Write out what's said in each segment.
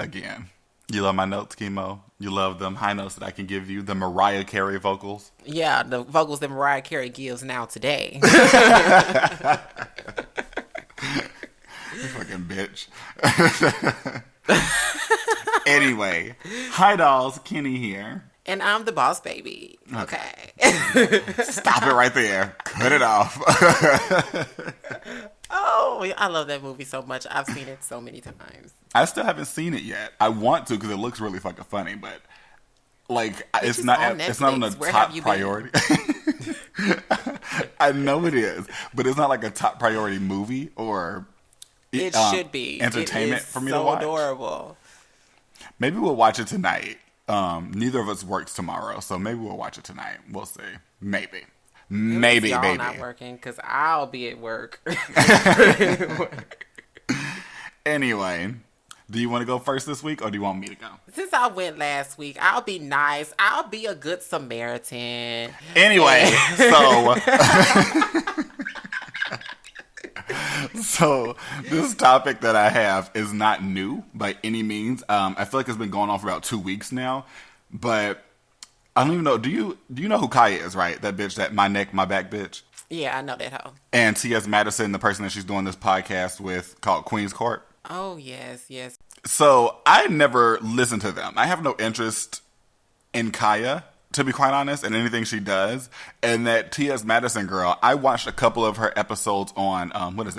again. You love my notes, Chemo? You love them high notes that I can give you? The Mariah Carey vocals? Yeah, the vocals that Mariah Carey gives now today. You fucking bitch. Anyway, hi dolls, Kenny here. And I'm the boss baby. Okay. Stop it right there. Cut it off. Oh, I love that movie so much. I've seen it so many times. I still haven't seen it yet. I want to because it looks really fucking funny, but like it's not on a top priority. I know it is, but it's not like a top priority movie or it should be entertainment for me so to watch. Adorable. Maybe we'll watch it tonight. Neither of us works tomorrow, so maybe we'll watch it tonight. We'll see. Maybe, y'all baby. Not working because I'll be at work. Anyway, do you want to go first this week, or do you want me to go? Since I went last week, I'll be nice. I'll be a good Samaritan. Anyway, so this topic that I have is not new by any means. I feel like it's been going on for about 2 weeks now, but I don't even know. Do you know who Khia is, right? That bitch, that my neck, my back bitch. Yeah, I know that hoe. And TS Madison, the person that she's doing this podcast with called Queen's Court. Oh, yes. So I never listened to them. I have no interest in Khia, to be quite honest, in anything she does. And that T.S. Madison girl, I watched a couple of her episodes on,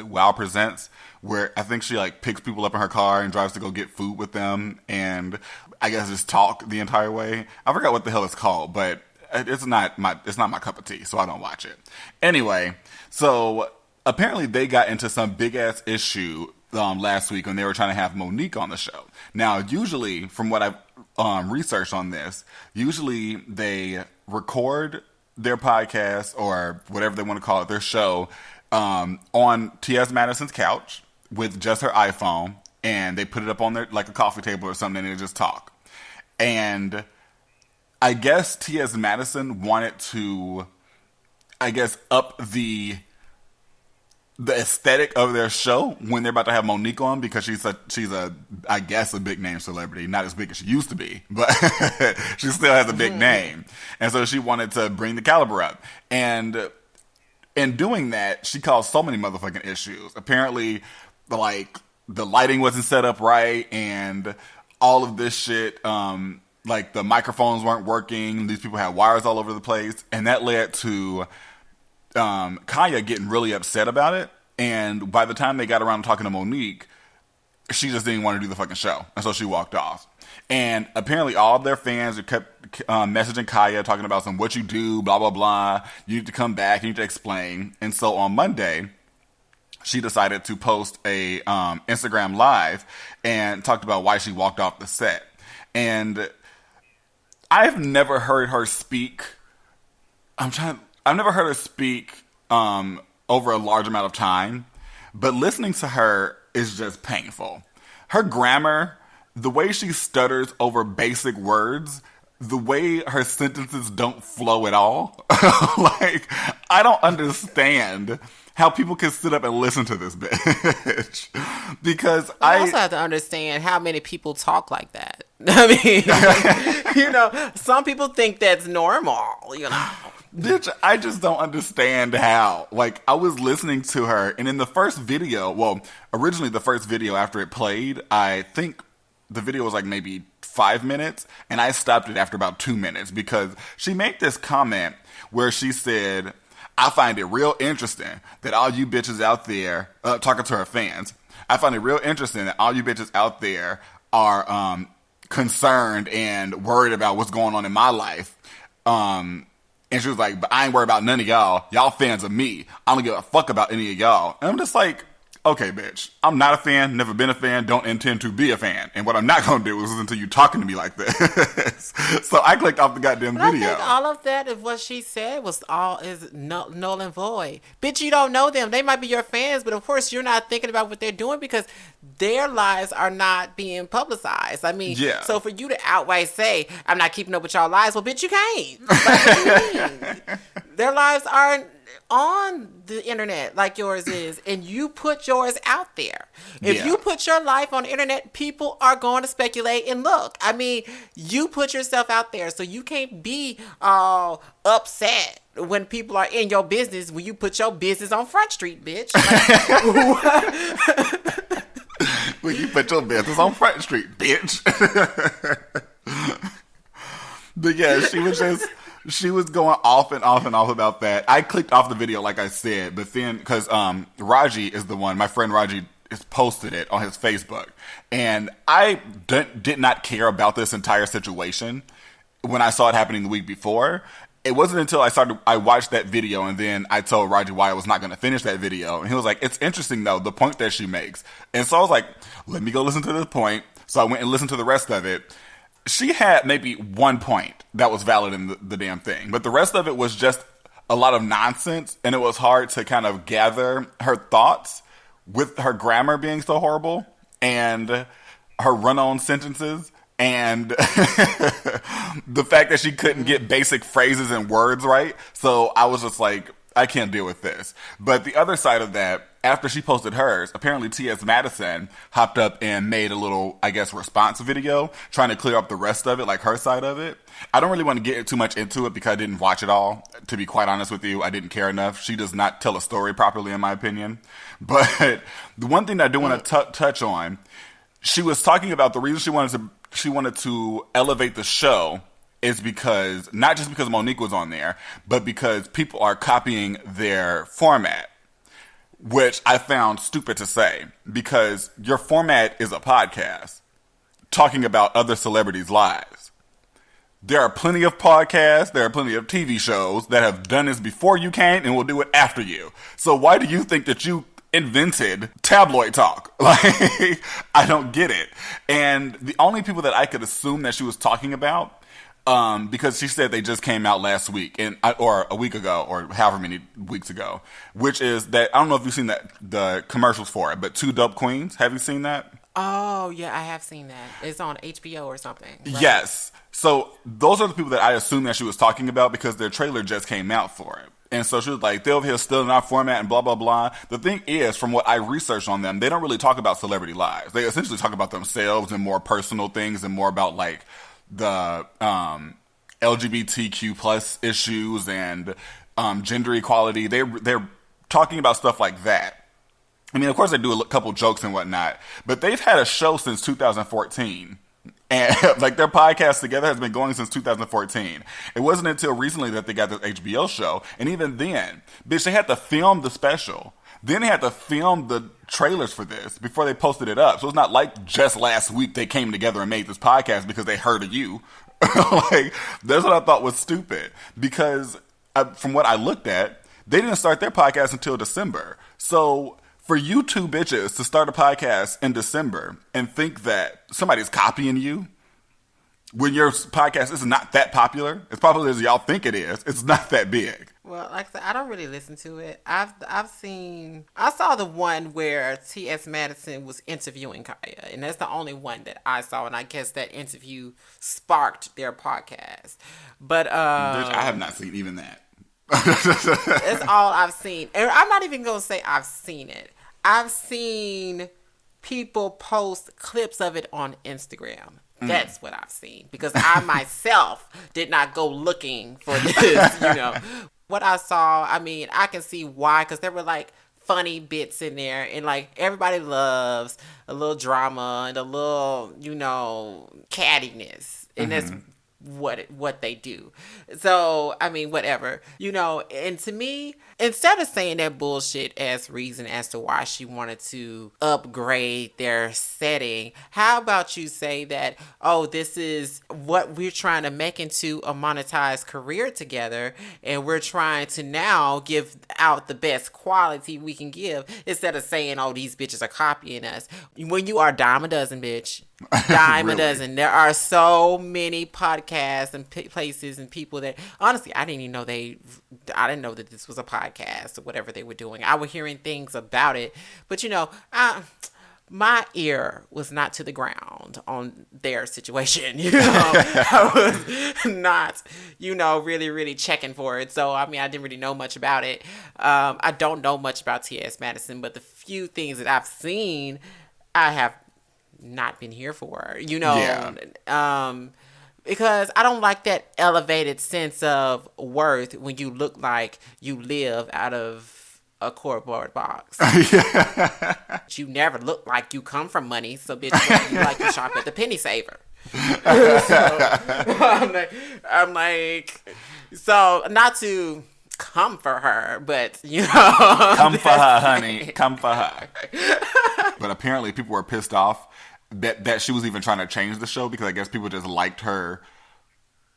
Wow Presents, where I think she like picks people up in her car and drives to go get food with them. And I guess just talk the entire way. I forgot what the hell it's called, but it's not my cup of tea, so I don't watch it. Anyway, so apparently they got into some big ass issue last week when they were trying to have Monique on the show. Now, usually, from what I've researched on this, usually they record their podcast or whatever they want to call it, their show, on T.S. Madison's couch with just her iPhone, and they put it up on their like a coffee table or something, and they just talk. And I guess T.S. Madison wanted to, up the aesthetic of their show when they're about to have Monique on, because she's a I guess a big name celebrity, not as big as she used to be, but she still has a big name, and so she wanted to bring the caliber up. And in doing that, she caused so many motherfucking issues. Apparently, like the lighting wasn't set up right, and all of this shit. Like the microphones weren't working. These people had wires all over the place, and that led to Khia getting really upset about it. And by the time they got around to talking to Monique, she just didn't want to do the fucking show, and so she walked off. And apparently all of their fans kept messaging Khia, talking about what you do, blah blah blah, you need to come back, you need to explain. And so on Monday, she decided to post a Instagram live and talked about why she walked off the set. And I've never heard her speak. I've never heard her speak over a large amount of time, but listening to her is just painful. Her grammar, the way she stutters over basic words, the way her sentences don't flow at all. Like, I don't understand how people can sit up and listen to this bitch. Because I also have to understand how many people talk like that. I mean, some people think that's normal, Bitch, I just don't understand how. Like, I was listening to her, and in the first video, originally the first video after it played, I think the video was like maybe 5 minutes, and I stopped it after about 2 minutes because she made this comment where she said, I find it real interesting that all you bitches out there, talking to her fans, I find it real interesting that all you bitches out there are concerned and worried about what's going on in my life. And she was like, but I ain't worried about none of y'all. Y'all fans of me. I don't give a fuck about any of y'all. And I'm just like, okay, bitch. I'm not a fan, never been a fan, don't intend to be a fan. And what I'm not going to do is listen to you talking to me like this. So I clicked off the goddamn video. I think all of that of what she said was null and void. Bitch, you don't know them. They might be your fans, but of course you're not thinking about what they're doing because their lives are not being publicized. I mean, yeah. So for you to outright say, I'm not keeping up with y'all lives, well, bitch, you can't. Like, what do you mean? Their lives on the internet like yours is, and you put yours out there. If you put your life on the internet, people are going to speculate and look. I mean, you put yourself out there, so you can't be all upset when people are in your business when you put your business on Front Street, bitch. Like, when you put your business on Front Street, bitch. But yeah, she was going off and off and off about that. I clicked off the video, like I said, but then, because Raji is the one, my friend Raji has posted it on his Facebook. And I did not care about this entire situation when I saw it happening the week before. It wasn't until I watched that video, and then I told Raji why I was not going to finish that video. And he was like, it's interesting, though, the point that she makes. And so I was like, let me go listen to this point. So I went and listened to the rest of it. She had maybe one point that was valid in the damn thing, but the rest of it was just a lot of nonsense, and it was hard to kind of gather her thoughts with her grammar being so horrible and her run-on sentences and the fact that she couldn't get basic phrases and words right. So I was just like, I can't deal with this. But the other side of that, after she posted hers, apparently TS Madison hopped up and made a little, I guess, response video trying to clear up the rest of it, like her side of it. I don't really want to get too much into it because I didn't watch it all. To be quite honest with you, I didn't care enough. She does not tell a story properly, in my opinion. But the one thing that I do want to touch on, she was talking about the reason she wanted to elevate the show is because, not just because Monique was on there, but because people are copying their format, which I found stupid to say, because your format is a podcast talking about other celebrities' lives. There are plenty of podcasts, there are plenty of TV shows that have done this before you came and will do it after you. So why do you think that you invented tabloid talk? Like, I don't get it. And the only people that I could assume that she was talking about, because she said they just came out last week or a week ago or however many weeks ago, which is that, I don't know if you've seen the commercials for it, but Two Dope Queens. Have you seen that? oh, yeah, I have seen that. It's on HBO or something. Right? Yes. So those are the people that I assume that she was talking about because their trailer just came out for it. And so she was like, they're over here still in our format and blah, blah, blah. The thing is, from what I researched on them, they don't really talk about celebrity lives. They essentially talk about themselves and more personal things and more about like the LGBTQ plus issues and gender equality. They're talking about stuff like that. I mean, of course, they do a couple jokes and whatnot, but they've had a show since 2014. And like their podcast together has been going since 2014. It wasn't until recently that they got this HBO show. And even then, bitch, they had to film the special. Then they had to film the trailers for this before they posted it up. So it's not like just last week they came together and made this podcast because they heard of you. Like, that's what I thought was stupid. Because from what I looked at, they didn't start their podcast until December. So for you two bitches to start a podcast in December and think that somebody's copying you when your podcast is not that popular, as popular as y'all think it is, it's not that big. Well, like I said, I don't really listen to it. I saw the one where T.S. Madison was interviewing Khia, and that's the only one that I saw, and I guess that interview sparked their podcast. But Bitch, I have not seen even that. That's all I've seen. And I'm not even going to say I've seen it. I've seen people post clips of it on Instagram. That's what I've seen. Because I myself did not go looking for this, you know. What I saw, I mean, I can see why. Because there were like funny bits in there. And like everybody loves a little drama and a little, you know, cattiness. And that's what they do. So, I mean, whatever. You know, and to me, instead of saying that bullshit as reason as to why she wanted to upgrade their setting, how about you say that, oh, this is what we're trying to make into a monetized career together, and we're trying to now give out the best quality we can give, instead of saying, oh, these bitches are copying us. When you are dime a dozen, bitch. Dime a dozen. There are so many podcasts and places and people that, honestly, I didn't know that this was a podcast or whatever they were doing. I was hearing things about it, but you know, my ear was not to the ground on their situation. I was not, really, really checking for it. So, I mean, I didn't really know much about it. I don't know much about TS Madison, but the few things that I've seen, I have not been here for, Yeah. Because I don't like that elevated sense of worth when you look like you live out of a cardboard box. You never look like you come from money, so bitch, you like you shop at the penny saver. So I'm like, so not to come for her, but Come for her, honey. Come for her. But apparently people were pissed off that she was even trying to change the show, because I guess people just liked her.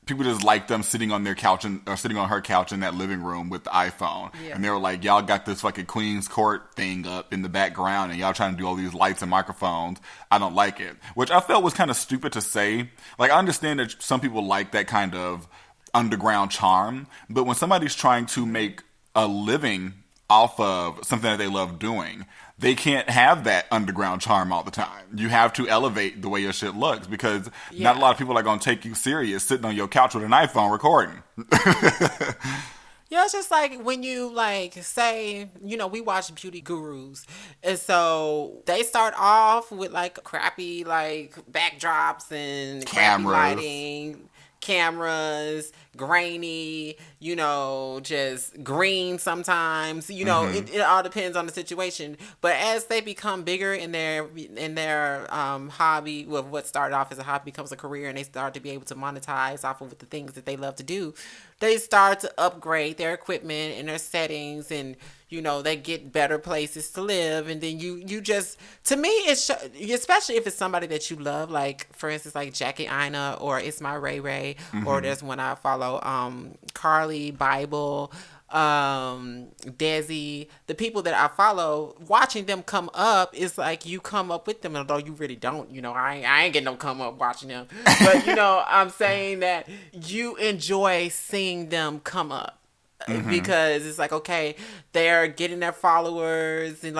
People just liked them sitting on their couch or sitting on her couch in that living room with the iPhone. Yeah. And they were like, y'all got this fucking Queen's Court thing up in the background and y'all trying to do all these lights and microphones. I don't like it. Which I felt was kind of stupid to say. Like, I understand that some people like that kind of underground charm, but when somebody's trying to make a living off of something that they love doing, they can't have that underground charm all the time. You have to elevate the way your shit looks, because not a lot of people are going to take you serious sitting on your couch with an iPhone recording. Yeah, it's just like when you say, we watch Beauty Gurus. And so they start off with crappy backdrops and crappy lighting, cameras, grainy, just green sometimes. It all depends on the situation. But as they become bigger in their hobby, well, what started off as a hobby becomes a career, and they start to be able to monetize off of the things that they love to do, they start to upgrade their equipment and their settings, and they get better places to live. And then you just, to me, it's especially if it's somebody that you love, like for instance, like Jackie Aina, or It's My Ray Ray, or there's one I follow, Carly, Bible, Desi, the people that I follow, watching them come up is like you come up with them, although you really don't. I ain't getting no come up watching them, but I'm saying that you enjoy seeing them come up. Because it's like, okay, they're getting their followers, and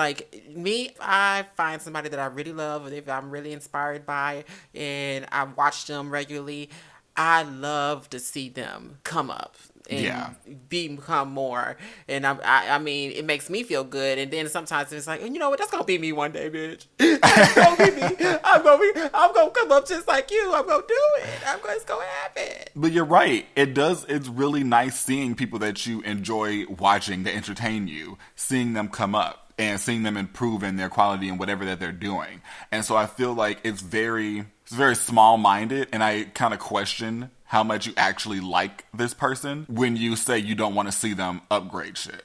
me, if I find somebody that I really love, or if I'm really inspired by, and I watch them regularly, I love to see them come up and become more. And I mean, it makes me feel good. And then sometimes it's like, you know what? That's gonna be me one day, bitch. That's gonna be me. I'm gonna come up just like you. I'm gonna do it. It's gonna happen. But you're right. It's really nice seeing people that you enjoy watching, that entertain you, seeing them come up and seeing them improve in their quality and whatever that they're doing. And so I feel like it's very small-minded, and I kind of question how much you actually like this person when you say you don't want to see them upgrade shit.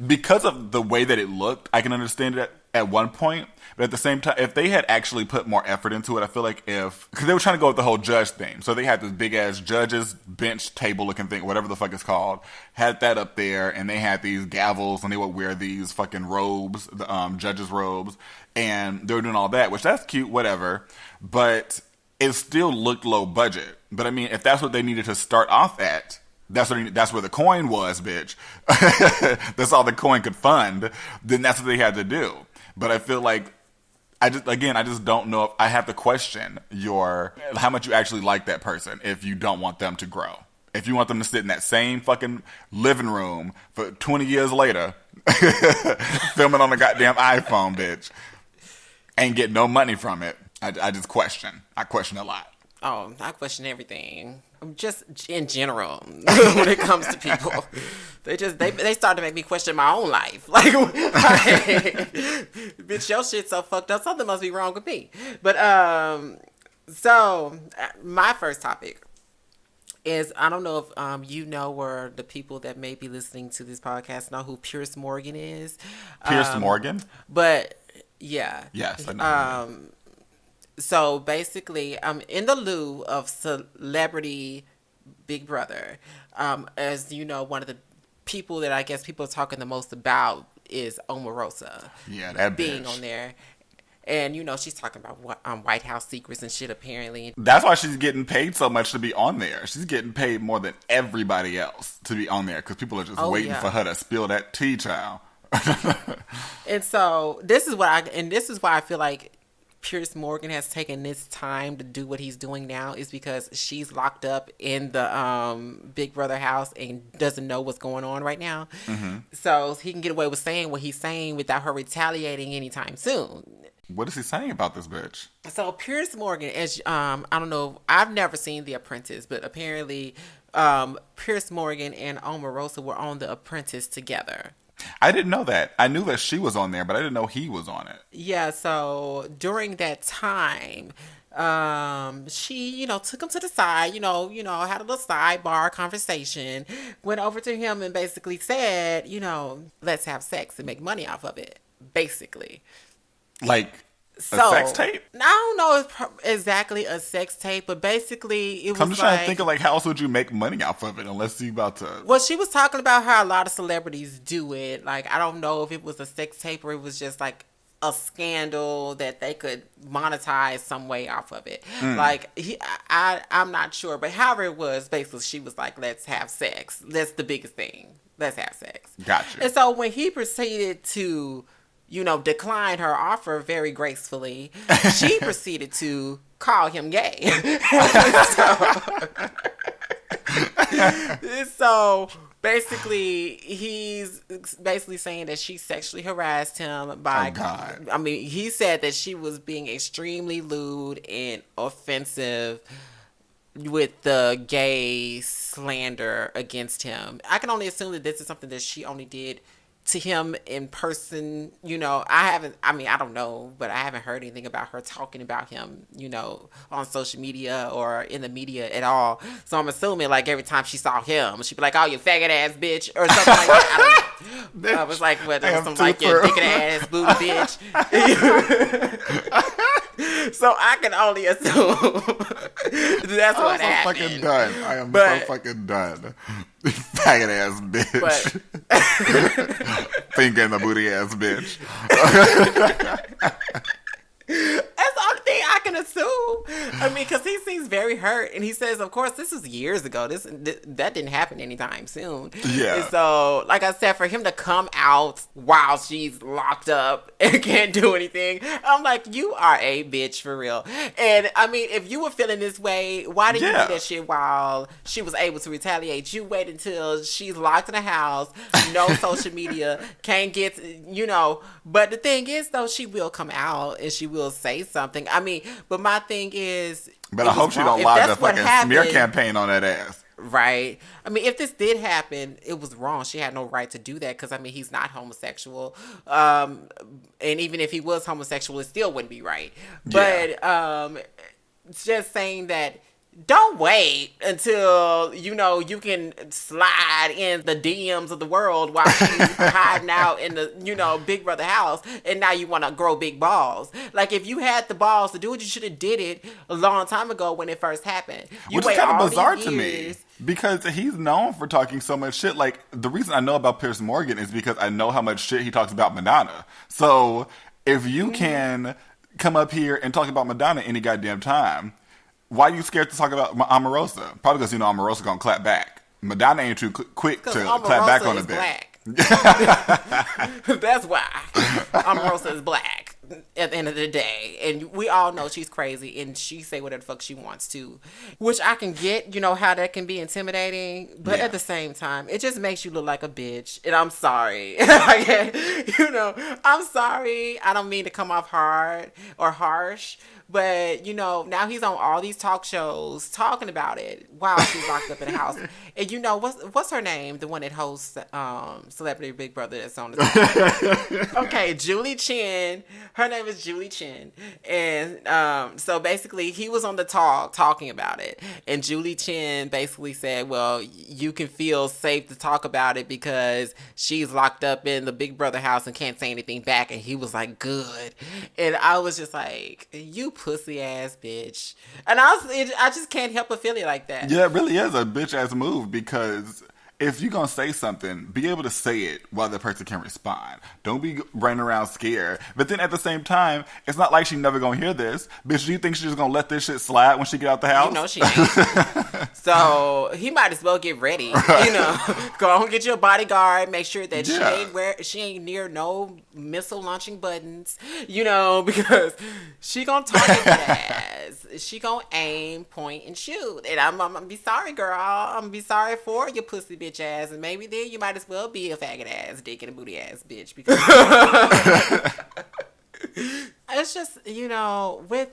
Because of the way that it looked, I can understand it at one point, but at the same time, if they had actually put more effort into it, I feel like because they were trying to go with the whole judge thing, so they had this big-ass judge's bench table looking thing, whatever the fuck it's called, had that up there, and they had these gavels, and they would wear these fucking robes, the judge's robes, and they were doing all that, which that's cute, whatever, but it still looked low budget. But I mean, if that's what they needed to start off at, that's where the coin was, bitch. That's all the coin could fund. Then that's what they had to do. But I feel like I just don't know if I have to question how much you actually like that person if you don't want them to grow. If you want them to sit in that same fucking living room for 20 years later, filming on a goddamn iPhone, bitch, and get no money from it, I just question. I question a lot. Oh, I question everything. Just in general, when it comes to people, they start to make me question my own life. Bitch, your shit's so fucked up. Something must be wrong with me. But so my first topic is, I don't know if or the people that may be listening to this podcast know who Piers Morgan is. Piers Morgan? But yeah. Yes, I know. So basically, in the lieu of Celebrity Big Brother, as you know, one of the people that I guess people are talking the most about is Omarosa. Yeah, that being bitch on there. And, she's talking about White House secrets and shit, apparently. That's why she's getting paid so much to be on there. She's getting paid more than everybody else to be on there, because people are just waiting for her to spill that tea, child. And so this is why I feel like Piers Morgan has taken this time to do what he's doing now is because she's locked up in the Big Brother house and doesn't know what's going on right now. So he can get away with saying what he's saying without her retaliating anytime soon. What is he saying about this bitch? So Piers Morgan, as I don't know, I've never seen The Apprentice, but apparently Piers Morgan and Omarosa were on The Apprentice together. I didn't know that. I knew that she was on there, but I didn't know he was on it. Yeah, so during that time, she, took him to the side, had a little sidebar conversation, went over to him and basically said, let's have sex and make money off of it, basically. Like a sex tape? I don't know if exactly a sex tape, but basically it was I'm just trying to think of how else would you make money off of it unless you about to... Well, she was talking about how a lot of celebrities do it. Like, I don't know if it was a sex tape or it was just like a scandal that they could monetize some way off of it. Like, I'm not sure. But however it was, basically she was like, let's have sex. That's the biggest thing. Let's have sex. Gotcha. And so when he proceeded to... declined her offer very gracefully, she proceeded to call him gay. So basically, he's basically saying that she sexually harassed him by... Oh, God. I mean, he said that she was being extremely lewd and offensive with the gay slander against him. I can only assume that this is something that she only did to him in person. I don't know, but I haven't heard anything about her talking about him, on social media or in the media at all. So I'm assuming like every time she saw him, she'd be like, oh, you faggot ass bitch, or something like that. I don't know. I was like, what, something like your dick ass booty bitch. So I can only assume that's what happened. Fucking done. I am so fucking done. Faggot ass bitch. Finger in the booty ass bitch. That's the only thing I can assume. I mean, because he seems very hurt, and he says, of course, this was years ago. That didn't happen anytime soon. Yeah. And so, like I said, for him to come out while she's locked up and can't do anything, I'm like, you are a bitch for real. And I mean, if you were feeling this way, why didn't you do that shit while she was able to retaliate? You wait until she's locked in the house, no social media, can't get, But the thing is, though, she will come out and she will say something. I mean, but my thing is... But I hope she don't lodge a fucking smear campaign on that ass. Right. I mean, if this did happen, it was wrong. She had no right to do that because, I mean, he's not homosexual. And even if he was homosexual, it still wouldn't be right. Yeah. But just saying that... Don't wait until, you can slide in the DMs of the world while she's hiding out in the, Big Brother house, and now you want to grow big balls. Like, if you had the balls to do it, you should have did it a long time ago when it first happened. Which is kind of bizarre to me, because he's known for talking so much shit. Like, the reason I know about Piers Morgan is because I know how much shit he talks about Madonna. So, if you can come up here and talk about Madonna any goddamn time... Why are you scared to talk about Omarosa? Probably because Omarosa gonna clap back. Madonna ain't too quick to clap back on the bitch. That's why Omarosa is black at the end of the day, and we all know she's crazy and she say whatever the fuck she wants to, which I can get, how that can be intimidating, but at the same time it just makes you look like a bitch, and I'm sorry. I'm sorry, I don't mean to come off hard or harsh, but now he's on all these talk shows talking about it while she's locked up in the house. And what's her name? The one that hosts Celebrity Big Brother that's on the talk. Okay, Julie Chen. Her name is Julie Chen. And so basically he was on the talking about it. And Julie Chen basically said, well, you can feel safe to talk about it because she's locked up in the Big Brother house and can't say anything back. And he was like, good. And I was just like, you pussy ass bitch. And I just can't help but feel it like that. Yeah, it really is a bitch ass move, because if you're gonna say something, be able to say it while the person can respond. Don't be running around scared. But then at the same time, it's not like she never gonna hear this. Bitch, do you think she's just gonna let this shit slide when she get out the house? She ain't. So he might as well get ready. You know, go on, get your bodyguard. Make sure that she ain't near no missile launching buttons. You know, because she gonna target that ass. She gonna aim, point, and shoot. And I'm gonna be sorry, girl. I'm gonna be sorry for your pussy bitch ass. And maybe then you might as well be a faggot ass, dick and a booty ass bitch. Because it's just, you know, with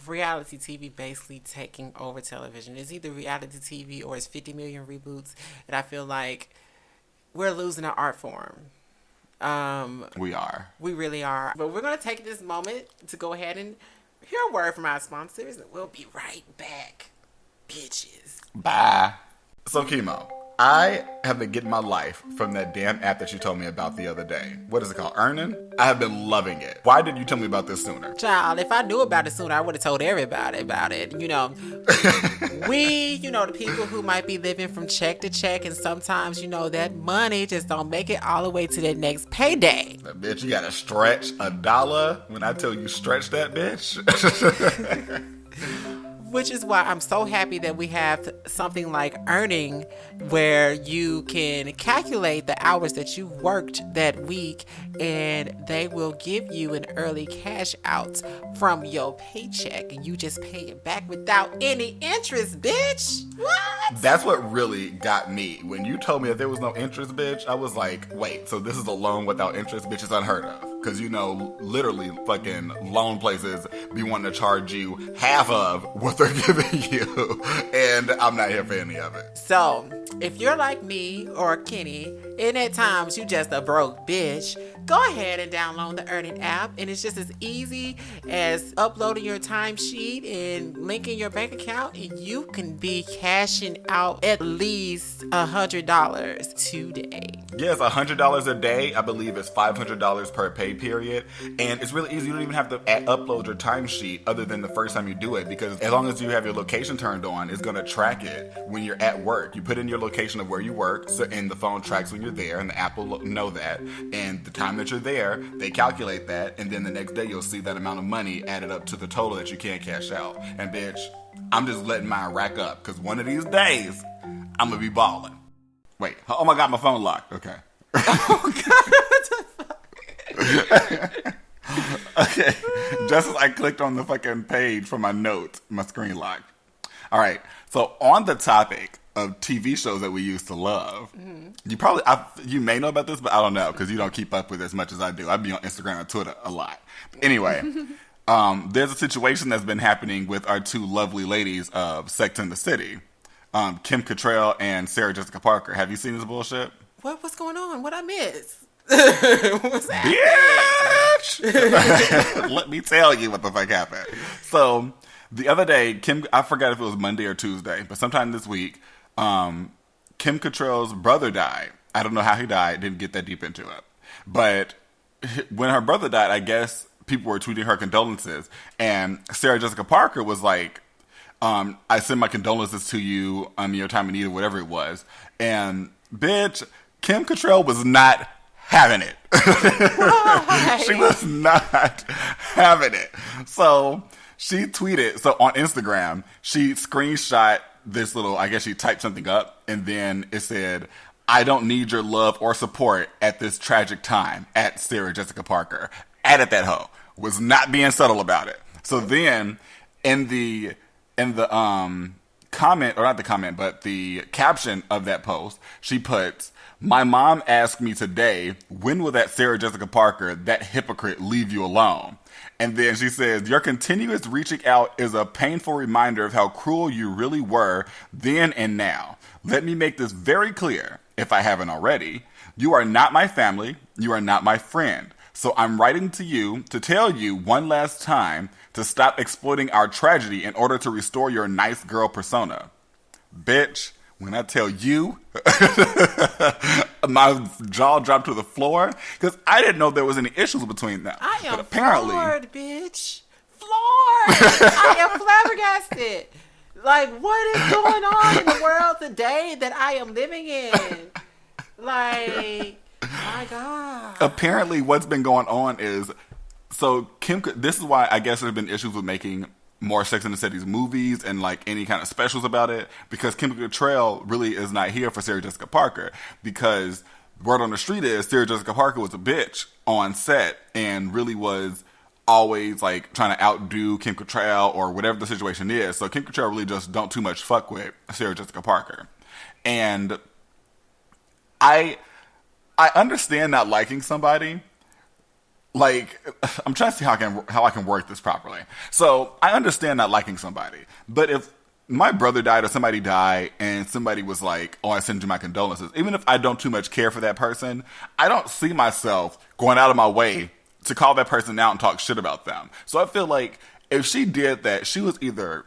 reality TV basically taking over television. It's either reality TV or it's 50 million reboots. And I feel like we're losing our art form. We are. We really are. But we're going to take this moment to go ahead and hear a word from our sponsors. And we'll be right back, bitches. Bye. So, Chemo, I have been getting my life from that damn app that you told me about the other day. What is it called? Earnin'? I have been loving it. Why didn't you tell me about this sooner? Child, if I knew about it sooner, I would have told everybody about it. You know, the people who might be living from check to check, and sometimes, that money just don't make it all the way to that next payday. Bitch, you gotta stretch $1 when I tell you stretch that bitch. Which is why I'm so happy that we have something like Earning, where you can calculate the hours that you worked that week, and they will give you an early cash out from your paycheck, and you just pay it back without any interest, bitch. What? That's what really got me. When you told me that there was no interest, bitch, I was like, wait, so this is a loan without interest? Bitch, it's unheard of. Because, literally fucking loan places be wanting to charge you half of what they're giving you. And I'm not here for any of it. So, if you're like me or Kenny, and at times you just a broke bitch, go ahead and download the Earning app. And it's just as easy as uploading your timesheet and linking your bank account. And you can be cashing out at least $100 today. Yes, $100 a day. I believe it's $500 per pay period. And it's really easy. You don't even have to upload your timesheet other than the first time you do it, because as long as you have your location turned on, it's going to track it when you're at work. You put in your location of where you work, and the phone tracks when you're there, and the app will know that. And the time that you're there, they calculate that, and then the next day you'll see that amount of money added up to the total that you can't cash out. And bitch, I'm just letting mine rack up, because one of these days, I'm going to be balling. Wait, oh my God, my phone locked. Okay. Oh God, what the fuck? Okay, just as I clicked on the fucking page for my notes, my screen locked. All right, so on the topic of TV shows that we used to love, you may know about this, but I don't know, because you don't keep up with it as much as I do. I be on Instagram and Twitter a lot. Anyway, there's a situation that's been happening with our two lovely ladies of Sex and the City, Kim Cattrall and Sarah Jessica Parker. Have you seen this bullshit? What's going on? What I miss? What's happening? Bitch! Let me tell you what the fuck happened. So, the other day, I forgot if it was Monday or Tuesday, but sometime this week, Kim Cattrall's brother died. I don't know how he died, didn't get that deep into it. But when her brother died, I guess people were tweeting her condolences, and Sarah Jessica Parker was like, I send my condolences to you on your time of need or whatever it was. And bitch, Kim Cattrall was not having it. She was not having it. So she tweeted, so on Instagram, she screenshot this little, I guess she typed something up, and then it said, I don't need your love or support at this tragic time, at Sarah Jessica Parker. Added that hoe. Was not being subtle about it. So then, in the comment, or not the comment, but the caption of that post, she puts, my mom asked me today, when will that Sarah Jessica Parker, that hypocrite, leave you alone? And then she says, your continuous reaching out is a painful reminder of how cruel you really were then and now. Let me make this very clear, if I haven't already. You are not my family. You are not my friend. So I'm writing to you to tell you one last time to stop exploiting our tragedy in order to restore your nice girl persona. Bitch, when I tell you, my jaw dropped to the floor, because I didn't know there was any issues between them. I am but apparently, floored, bitch. Floored. I am flabbergasted. Like, what is going on in the world today that I am living in? Like, my God. Apparently, what's been going on is, so Kim, this is why I guess there have been issues with making more Sex and the City's movies and like any kind of specials about it, because Kim Cattrall really is not here for Sarah Jessica Parker, because word on the street is Sarah Jessica Parker was a bitch on set and really was always like trying to outdo Kim Cattrall or whatever the situation is. So Kim Cattrall really just don't too much fuck with Sarah Jessica Parker. And I understand not liking somebody. Like, I'm trying to see how I can work this properly. So I understand not liking somebody, but if my brother died or somebody died and somebody was like, "Oh, I send you my condolences," even if I don't too much care for that person, I don't see myself going out of my way to call that person out and talk shit about them. So I feel like if she did that, she was either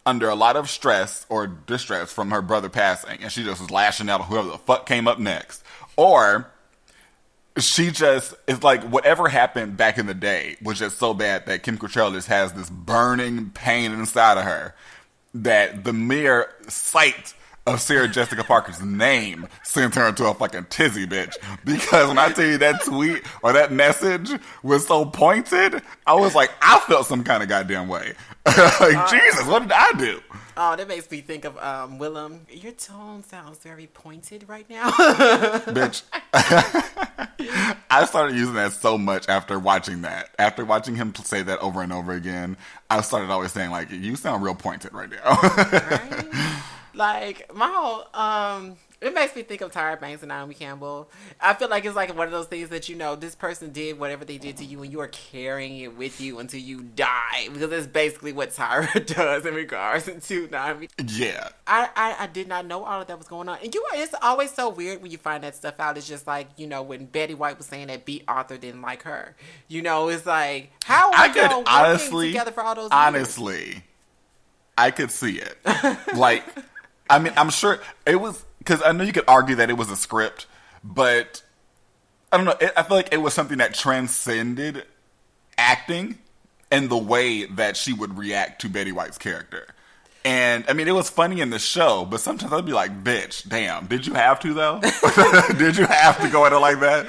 under a lot of stress or distress from her brother passing, and she just was lashing out on whoever the fuck came up next, or she just is like, whatever happened back in the day was just so bad that Kim Cattrall just has this burning pain inside of her that the mere sight of Sarah Jessica Parker's name sent her into a fucking tizzy, bitch. Because when I tell you that tweet or that message was so pointed, I was like, I felt some kind of goddamn way. Like, Jesus, what did I do? Oh, that makes me think of Willem. Your tone sounds very pointed right now. Bitch. I started using that so much after watching that. After watching him say that over and over again, I started always saying, like, you sound real pointed right now. Right? Like, my whole, it makes me think of Tyra Banks and Naomi Campbell. I feel like it's like one of those things that, you know, this person did whatever they did to you and you are carrying it with you until you die. Because that's basically what Tyra does in regards to Naomi. Yeah. I did not know all of that was going on. And it's always so weird when you find that stuff out. It's just like, you know, when Betty White was saying that Beat Arthur didn't like her. You know, it's like, how are we all working together for all those years? Honestly, I could see it. Like, I mean, I'm sure it was, because I know you could argue that it was a script, but I don't know. I feel like it was something that transcended acting and the way that she would react to Betty White's character. And, I mean, it was funny in the show, but sometimes I'd be like, bitch, damn, did you have to, though? Did you have to go at it like that?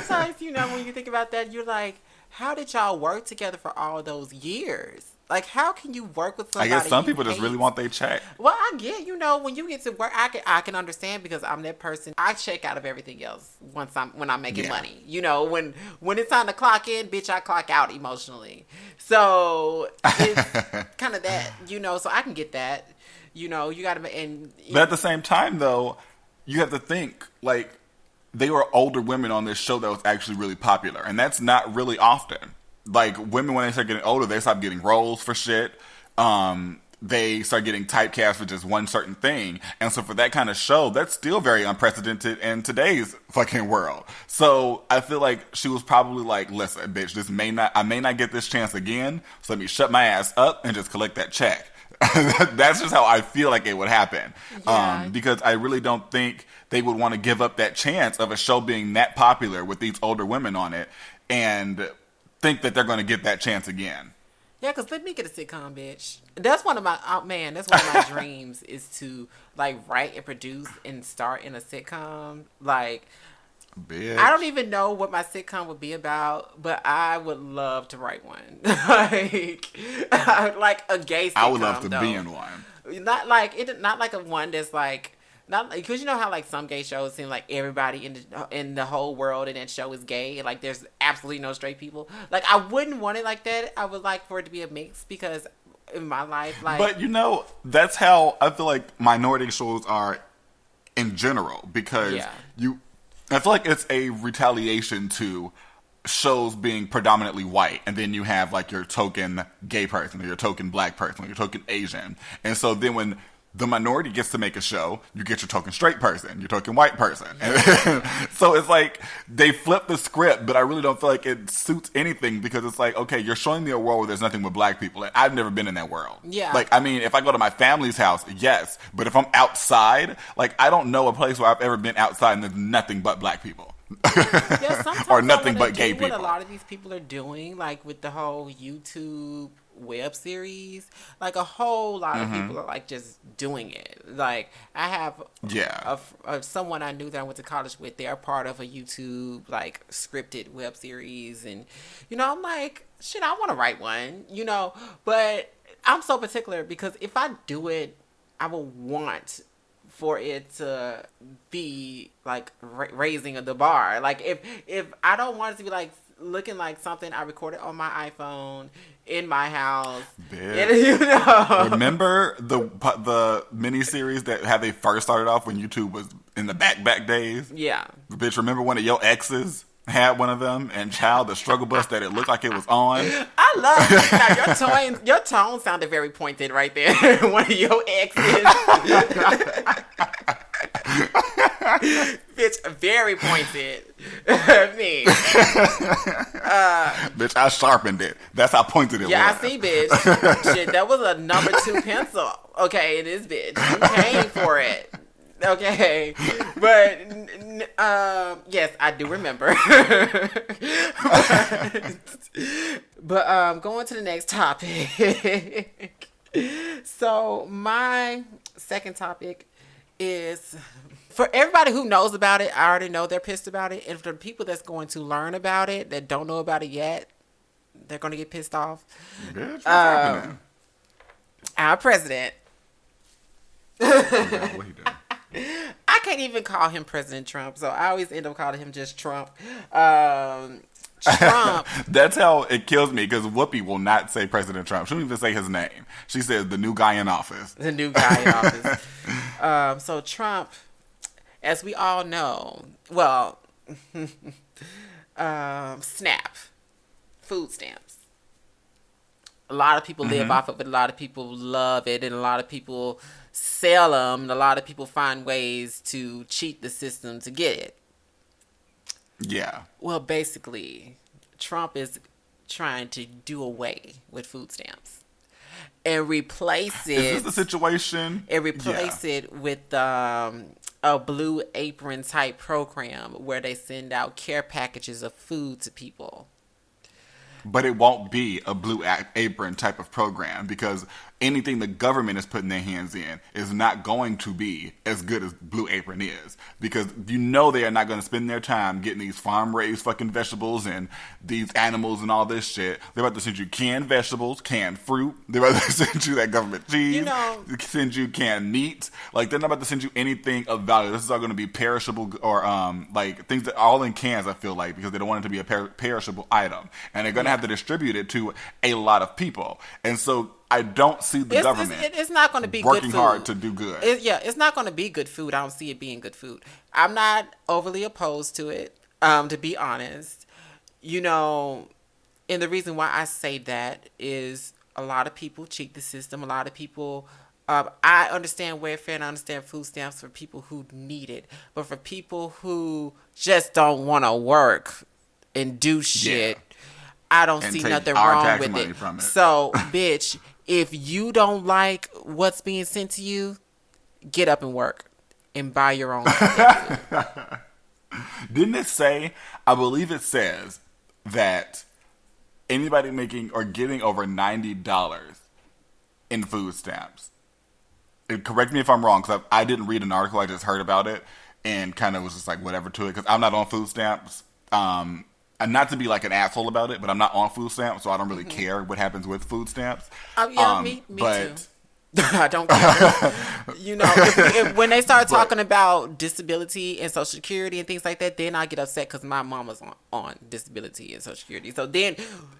Sometimes, you know, when you think about that, you're like, how did y'all work together for all those years? Like, how can you work with somebody? I guess some people just really want their check. Well, I get, you know, when you get to work, I can understand, because I'm that person. I check out of everything else when I'm making money. You know, when it's time to clock in, bitch, I clock out emotionally. So it's kind of that, you know. So I can get that. You know, you got to, but at the same time, though, you have to think, like, they were older women on this show that was actually really popular, and that's not really often. Like, women, when they start getting older, they stop getting roles for shit. They start getting typecast for just one certain thing. And so for that kind of show, that's still very unprecedented in today's fucking world. So I feel like she was probably like, listen, bitch, I may not get this chance again, so let me shut my ass up and just collect that check. That's just how I feel like it would happen. Yeah. Because I really don't think they would want to give up that chance of a show being that popular with these older women on it and think that they're going to get that chance again. Yeah, because let me get a sitcom, bitch. That's one of my, that's one of my dreams, is to, like, write and produce and star in a sitcom. Like, bitch. I don't even know what my sitcom would be about, but I would love to write one. like a gay sitcom. I would love to be in one. Not like a one that's like, not because you know how like some gay shows seem like everybody in the whole world in that show is gay, and like there's absolutely no straight people. Like, I wouldn't want it like that. I would like for it to be a mix, because in my life, like. But you know, that's how I feel like minority shows are in general, because I feel like it's a retaliation to shows being predominantly white, and then you have like your token gay person, or your token black person, or your token Asian, and so then when the minority gets to make a show, you get your token straight person, your token white person. And so it's like they flip the script, but I really don't feel like it suits anything, because it's like, okay, you're showing me a world where there's nothing but black people, and I've never been in that world. Yeah. Like, I mean, if I go to my family's house, yes, but if I'm outside, like, I don't know a place where I've ever been outside and there's nothing but black people. Yeah, sometimes or nothing but gay people. What a lot of these people are doing, like with the whole YouTube web series, like a whole lot of people are like just doing it. Like, I have someone I knew that I went to college with. They're part of a YouTube like scripted web series, and you know, I'm like, shit, I want to write one, you know, but I'm so particular because if I do it, I will want for it to be like raising the bar. Like if I don't want it to be like looking like something I recorded on my iPhone in my house. And, remember the miniseries that how they first started off when YouTube was in the back days? Yeah. Bitch, remember one of your exes had one of them, and child, the struggle bus that it looked like it was on. I love now, your tone sounded very pointed right there. One of your exes. Bitch, very pointed. Me. Bitch, I sharpened it. That's how pointed it was. Yeah, I see, bitch. Shit, that was a number 2 pencil. Okay, it is, bitch. You came for it. Okay, but yes, I do remember. but going to the next topic. So my second topic is for everybody who knows about it. I already know they're pissed about it, and for the people that's going to learn about it that don't know about it yet, they're going to get pissed off. Bitch, what's happening? Our president. Okay, what he doing? I can't even call him President Trump, so I always end up calling him just Trump. Trump. That's how it kills me, because Whoopi will not say President Trump. She won't even say his name. She says the new guy in office. The new guy in office. So Trump, as we all know, well, SNAP, food stamps. A lot of people live off of it. A lot of people love it, and a lot of people sell them, and a lot of people find ways to cheat the system to get it. Yeah. Well, basically, Trump is trying to do away with food stamps and replace it. Is this the situation? And replace it with a Blue Apron type program where they send out care packages of food to people. But it won't be a Blue Apron type of program, because anything the government is putting their hands in is not going to be as good as Blue Apron is. Because you know they are not going to spend their time getting these farm-raised fucking vegetables and these animals and all this shit. They're about to send you canned vegetables, canned fruit. They're about to send you that government cheese. Send you canned meat. Like, they're not about to send you anything of value. This is all going to be perishable, or like things that are all in cans, I feel like, because they don't want it to be a perishable item. And they're going to have to distribute it to a lot of people. And so I don't see the government it's not going to be working good food. hard to do good. It's not going to be good food. I don't see it being good food. I'm not overly opposed to it, to be honest. You know, and the reason why I say that is a lot of people cheat the system. A lot of people, I understand welfare and I understand food stamps for people who need it. But for people who just don't want to work and do shit, I don't see nothing wrong with it. So, bitch, if you don't like what's being sent to you, get up and work and buy your own food. Didn't it say, I believe it says, that anybody making or getting over $90 in food stamps, correct me if I'm wrong, because I didn't read an article, I just heard about it and kind of was just like whatever to it, because I'm not on food stamps. And not to be like an asshole about it, but I'm not on food stamps, so I don't really care what happens with food stamps. Me too. I don't care. You know, when they start talking about disability and Social Security and things like that, then I get upset because my mama's on disability and Social Security. So then,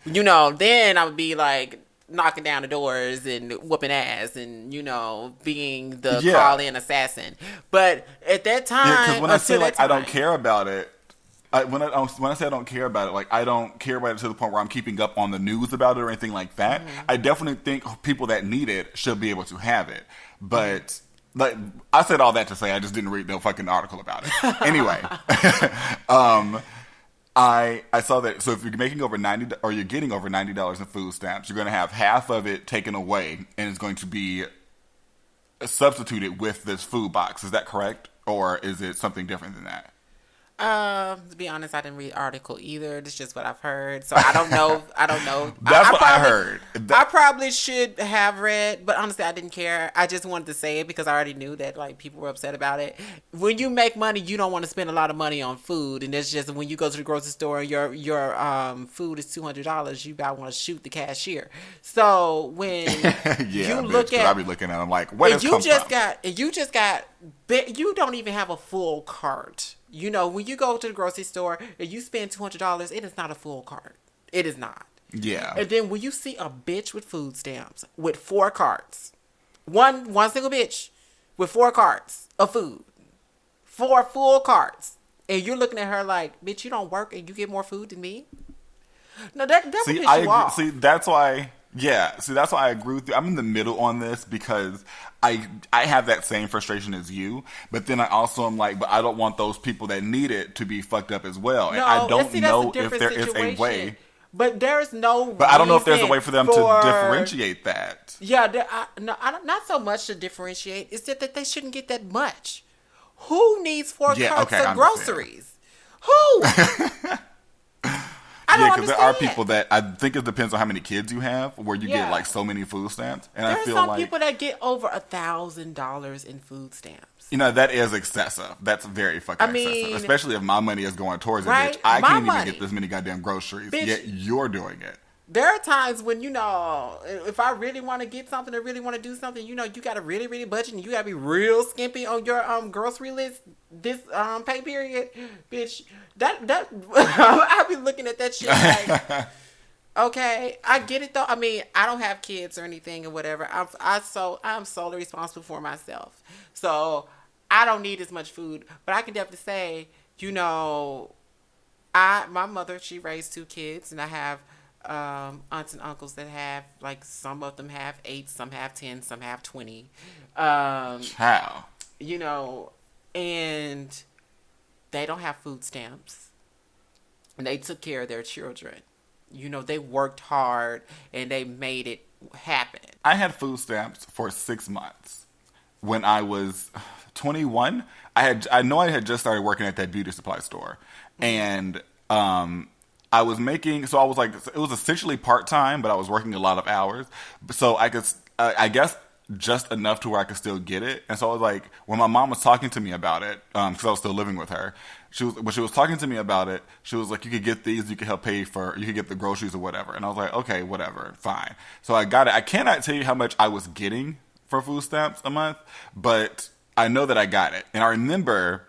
you know, then I would be like knocking down the doors and whooping ass and, you know, being the call-in assassin. But at that time, because when I say like I don't care about it, when I say I don't care about it, like I don't care about it to the point where I'm keeping up on the news about it or anything like that. I definitely think people that need it should be able to have it. But like I said all that to say I just didn't read no fucking article about it. Anyway, I saw that. So if you're making over $90 or you're getting over $90 in food stamps, you're going to have half of it taken away, and it's going to be substituted with this food box. Is that correct, or is it something different than that? To be honest, I didn't read the article either. It's just what I've heard, so I don't know. I don't know. That's what I probably, heard. I probably should have read, but honestly, I didn't care. I just wanted to say it because I already knew that like people were upset about it. When you make money, you don't want to spend a lot of money on food, and it's just when you go to the grocery store and your food is $200, you about want to shoot the cashier. So when you look at, I be looking at them like, where does you come just from? got, you don't even have a full cart. You know, when you go to the grocery store and you spend $200, it is not a full cart. It is not. Yeah. And then when you see a bitch with food stamps with 4 carts, one single bitch with 4 carts of food, 4 full carts, and you're looking at her like, bitch, you don't work and you get more food than me. No, that would piss you off. See, that's why. Yeah, see, that's why I agree with you. I'm in the middle on this because I have that same frustration as you, but then I also am like, but I don't want those people that need it to be fucked up as well. And I don't know if there is a way. But there's no. But I don't know if there's a way for them to differentiate that. Yeah, not so much to differentiate. It's that they shouldn't get that much. Who needs 4 carts of groceries? Who? Yeah, because there are people that I think it depends on how many kids you have, where you get like so many food stamps. And there I feel are some like people that get over $1,000 in food stamps. You know, that is excessive. That's very fucking excessive. Especially if my money is going towards it, bitch. I can't even get this many goddamn groceries, bitch, yet you're doing it. There are times when, you know, if I really want to get something or really want to do something, you know, you got to really, really budget and you got to be real skimpy on your grocery list this pay period. Bitch, that I be looking at that shit like, okay, I get it though. I mean, I don't have kids or anything or whatever. I'm solely responsible for myself. So I don't need as much food, but I can definitely say, you know, my mother, she raised 2 kids and I have aunts and uncles that have, like, some of them have 8, some have 10, some have 20. How? You know, and they don't have food stamps. And they took care of their children. You know, they worked hard and they made it happen. I had food stamps for 6 months. When I was 21, I know I had just started working at that beauty supply store. And I was making, so I was like, it was essentially part-time, but I was working a lot of hours. So I could, I guess, just enough to where I could still get it. And so I was like, when my mom was talking to me about it, because I was still living with her, when she was talking to me about it, she was like, you could get these, you could help pay for, you could get the groceries or whatever. And I was like, okay, whatever, fine. So I got it. I cannot tell you how much I was getting for food stamps a month, but I know that I got it. And I remember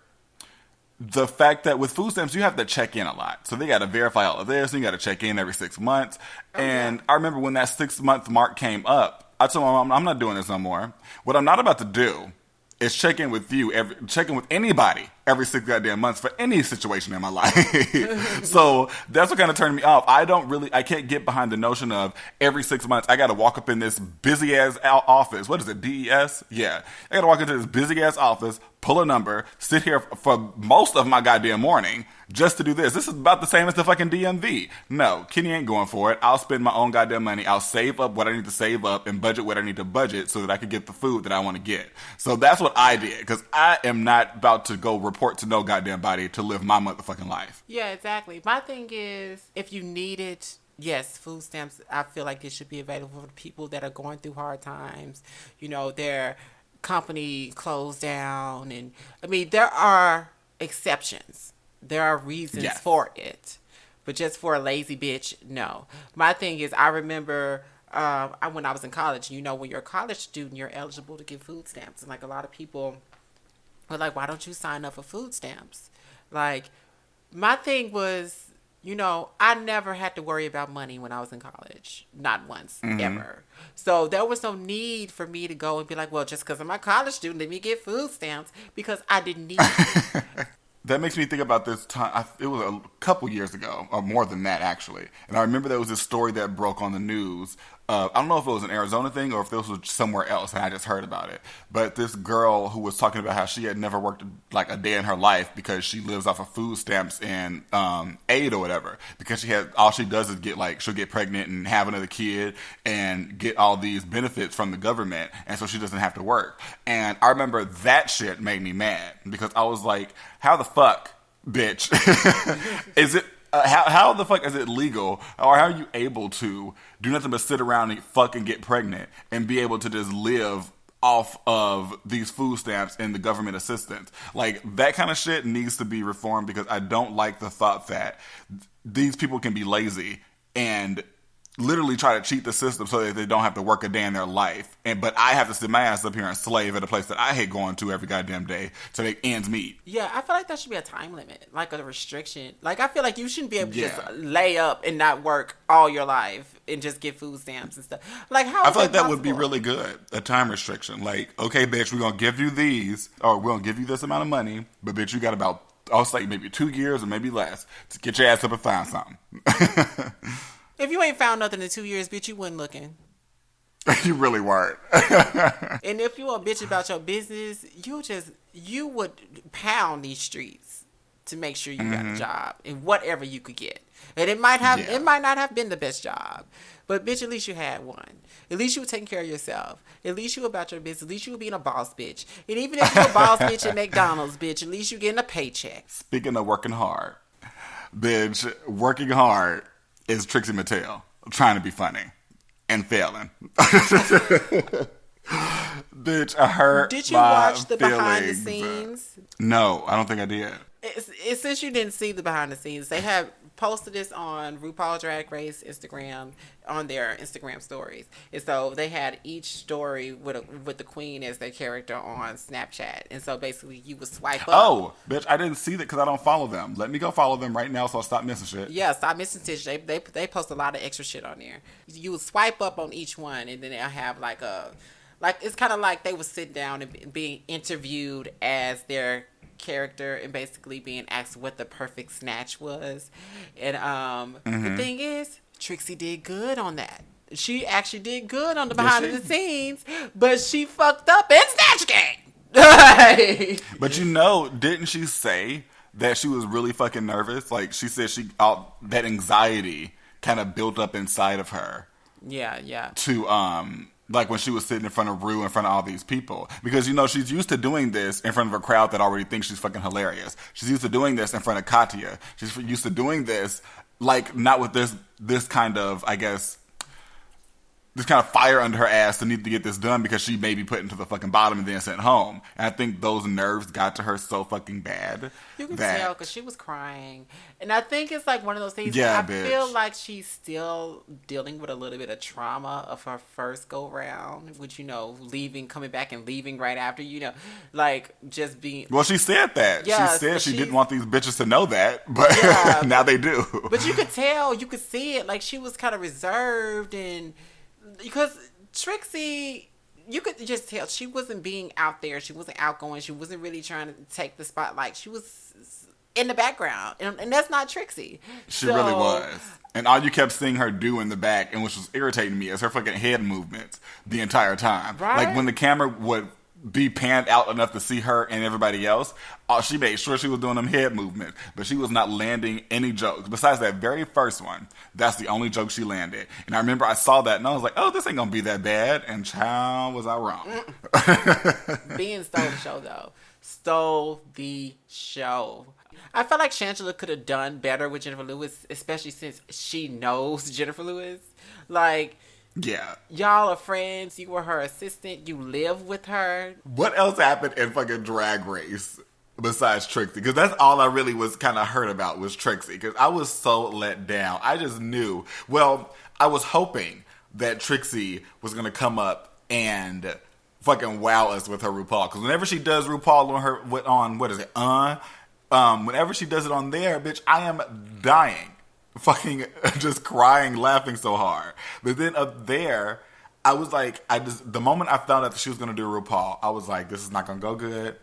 the fact that with food stamps, you have to check in a lot. So they got to verify all of this, and you got to check in every 6 months. And I remember when that 6-month mark came up, I told my mom, I'm not doing this no more. What I'm not about to do is check in with you, check in with anybody every 6 goddamn months for any situation in my life. So that's what kind of turned me off. I can't get behind the notion of every 6 months I got to walk up in this busy ass office. What is it, DES? Yeah. I got to walk into this busy ass office, pull a number, sit here for most of my goddamn morning just to do this. This is about the same as the fucking DMV. No, Kenny ain't going for it. I'll spend my own goddamn money. I'll save up what I need to save up and budget what I need to budget so that I can get the food that I want to get. So that's what I did, because I am not about to go report to no goddamn body to live my motherfucking life. Yeah, exactly. My thing is, if you need it, yes, food stamps, I feel like it should be available for people that are going through hard times. You know, their company closed down. And I mean, there are exceptions. There are reasons for it. But just for a lazy bitch, no. My thing is, I remember when I was in college, you know, when you're a college student, you're eligible to get food stamps. And like a lot of people were like, why don't you sign up for food stamps? Like, my thing was, you know, I never had to worry about money when I was in college. Not once, ever. So there was no need for me to go and be like, well, just because I'm a college student, let me get food stamps, because I didn't need it. That makes me think about this time. It was a couple years ago, or more than that, actually. And I remember there was this story that broke on the news. I don't know if it was an Arizona thing or if this was somewhere else, and I just heard about it. But this girl who was talking about how she had never worked like a day in her life because she lives off of food stamps and aid or whatever. Because all she does is she'll get pregnant and have another kid and get all these benefits from the government, and so she doesn't have to work. And I remember that shit made me mad because I was like, how the fuck bitch. Is it how the fuck is it legal, or how are you able to do nothing but sit around and fucking get pregnant and be able to just live off of these food stamps and the government assistance? Like, that kind of shit needs to be reformed, because I don't like the thought that these people can be lazy and literally try to cheat the system so that they don't have to work a day in their life. But I have to sit my ass up here and slave at a place that I hate going to every goddamn day to make ends meet. Yeah, I feel like that should be a time limit, like a restriction. Like, I feel like you shouldn't be able to just lay up and not work all your life and just get food stamps and stuff. Like, how I feel like that would be really good, a time restriction. Like, okay, bitch, we're going to give you these, or we're going to give you this amount of money, but bitch, you got about, I'll say maybe 2 years or maybe less to get your ass up and find something. If you ain't found nothing in 2 years, bitch, you wasn't looking. You really weren't. And if you a bitch about your business, you would pound these streets to make sure you got a job and whatever you could get. And it might not have been the best job, but bitch, at least you had one. At least you were taking care of yourself. At least you were about your business. At least you were being a boss bitch. And even if you're a boss bitch at McDonald's, bitch, at least you're getting a paycheck. Speaking of working hard, bitch, working hard is Trixie Mattel trying to be funny and failing. Bitch, I hurt. Did you watch the behind the scenes? No, I don't think I did. Since you didn't see the behind the scenes, they have posted this on Rupaul Drag Race Instagram, on their Instagram stories. And so they had each story with the queen as their character on Snapchat. And so basically you would swipe up. Oh, bitch, I didn't see that because I don't follow them. Let me go follow them right now so I'll stop missing shit. Yeah, stop missing shit. They post a lot of extra shit on there. You would swipe up on each one, and then they'll have it's kind of like they would sit down and being interviewed as their character and basically being asked what the perfect snatch was. And the thing is, Trixie did good on that. She actually did good on the behind the scenes, but she fucked up in Snatch Game. But didn't she say that she was really fucking nervous? Like, she said that anxiety kind of built up inside of her. Yeah. To like when she was sitting in front of Rue, in front of all these people. Because, she's used to doing this in front of a crowd that already thinks she's fucking hilarious. She's used to doing this in front of Katya. She's used to doing this, like, not with this kind of, I guess, this kind of fire under her ass to need to get this done because she may be put into the fucking bottom and then sent home. And I think those nerves got to her so fucking bad. You can tell because she was crying. And I think it's like one of those things I feel like she's still dealing with a little bit of trauma of her first go round, which, coming back and leaving right after, like just being... Well, she said that. Yeah, she said she didn't want these bitches to know that, but now they do. But you could tell, you could see it, like she was kind of reserved, and because Trixie, you could just tell she wasn't being out there. She wasn't outgoing. She wasn't really trying to take the spotlight. She was in the background, and that's not Trixie. She really was. And all you kept seeing her do in the back, and which was irritating me, is her fucking head movements the entire time. Right? Like when the camera would be panned out enough to see her and everybody else, she made sure she was doing them head movements, but she was not landing any jokes. Besides that very first one, that's the only joke she landed. And I remember I saw that and I was like, oh, this ain't gonna be that bad. And child, was I wrong. Being stole the show, though. Stole the show. I felt like Shangela could have done better with Jennifer Lewis, especially since she knows Jennifer Lewis. Like, yeah, y'all are friends. You were her assistant. You live with her. What else happened in fucking Drag Race besides Trixie? Because that's all I really was kind of hurt about was Trixie. Because I was so let down. I just knew. Well, I was hoping that Trixie was going to come up and fucking wow us with her RuPaul. Because whenever she does RuPaul whenever she does it on there, bitch, I am dying. Fucking just crying, laughing so hard. But then up there, I was like, the moment I found out that she was going to do RuPaul, I was like, this is not going to go good.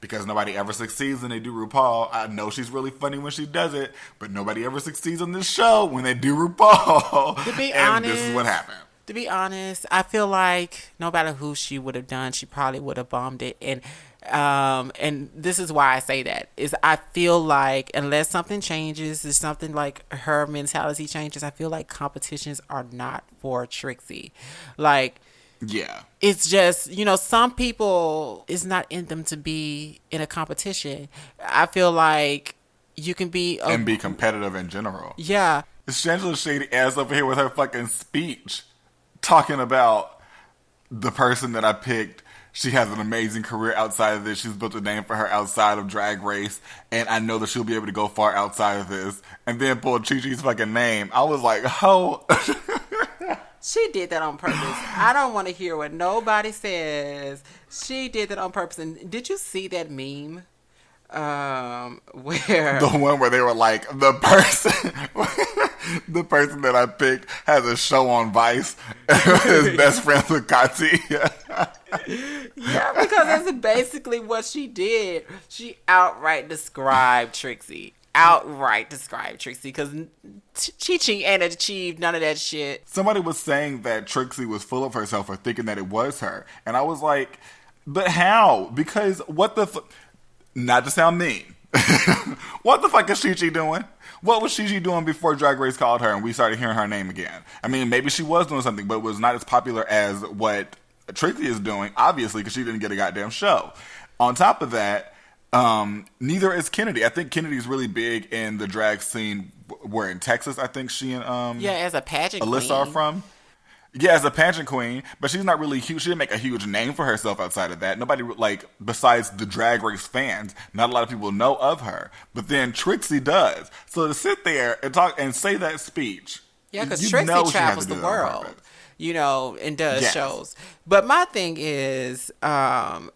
Because nobody ever succeeds when they do RuPaul. I know she's really funny when she does it, but nobody ever succeeds on this show when they do RuPaul. To be and honest, this is what happened. To be honest, I feel like no matter who she would have done, she probably would have bombed it. And this is why I say that is I feel like unless something changes, is something like her mentality changes, I feel like competitions are not for Trixie. Like, yeah, it's just, some people, it's not in them to be in a competition. I feel like you can be and be competitive in general. Yeah. Shangela's shady ass over here with her fucking speech talking about the person that I picked. She has an amazing career outside of this. She's built a name for her outside of Drag Race, and I know that she'll be able to go far outside of this. And then pulled Chi-Chi's fucking name. I was like, ho. She did that on purpose. I don't want to hear what nobody says. She did that on purpose. And did you see that meme? Where the one where they were like, the person that I picked has a show on Vice. His best friend with Kati. Yeah, because that's basically what she did. She outright described Trixie. Because Chi-Chi ain't achieved none of that shit. Somebody was saying that Trixie was full of herself for thinking that it was her. And I was like, but how? Because what the not to sound mean. What the fuck is Chi-Chi doing? What was Chi-Chi doing before Drag Race called her and we started hearing her name again? I mean, maybe she was doing something, but it was not as popular as what Trixie is doing, obviously, because she didn't get a goddamn show. On top of that, neither is Kennedy. I think Kennedy's really big in the drag scene. Where in Texas, I think she and as a pageant Alyssa queen. are from. Yeah, as a pageant queen, but she's not really huge. She didn't make a huge name for herself outside of that. Nobody, like, besides the Drag Race fans, not a lot of people know of her. But then Trixie does. So to sit there and talk and say that speech, yeah, because Trixie travels the world, and does shows. But my thing is, that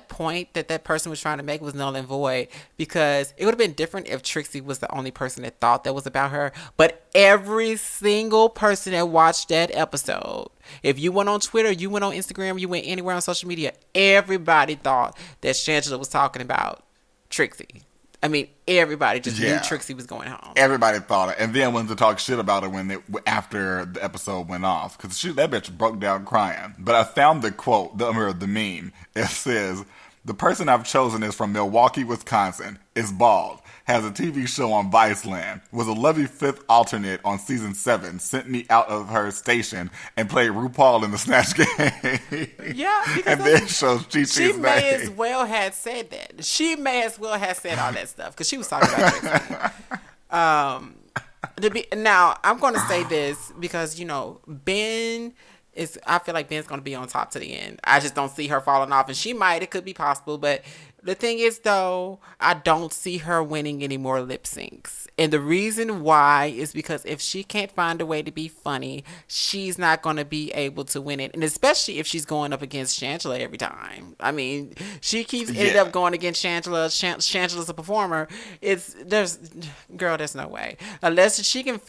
point that person was trying to make was null and void, because it would have been different if Trixie was the only person that thought that was about her. But every single person that watched that episode, if you went on Twitter, you went on Instagram, you went anywhere on social media, everybody thought that Shangela was talking about Trixie. I mean, everybody just knew Trixie was going home. Everybody thought it, and then went to talk shit about her after the episode went off, because that bitch broke down crying. But I found the quote, the meme. It says, "The person I've chosen is from Milwaukee, Wisconsin. Is bald. Has a TV show on Viceland. Was a lovely fifth alternate on season 7. Sent me out of her station and played Rupaul in the Snatch Game." Yeah, because and then shows Chi-Chi's name. She may as well have said that. She may as well have said all that stuff, because she was talking about Trixie. Now, I'm going to say this because, Ben is. I feel like Ben's going to be on top to the end. I just don't see her falling off, and she might. It could be possible, but the thing is, though, I don't see her winning any more lip syncs. And the reason why is because if she can't find a way to be funny, she's not going to be able to win it. And especially if she's going up against Shangela every time. I mean, she keeps ended up going against Shangela. Shangela's a performer. There's no way. Unless she can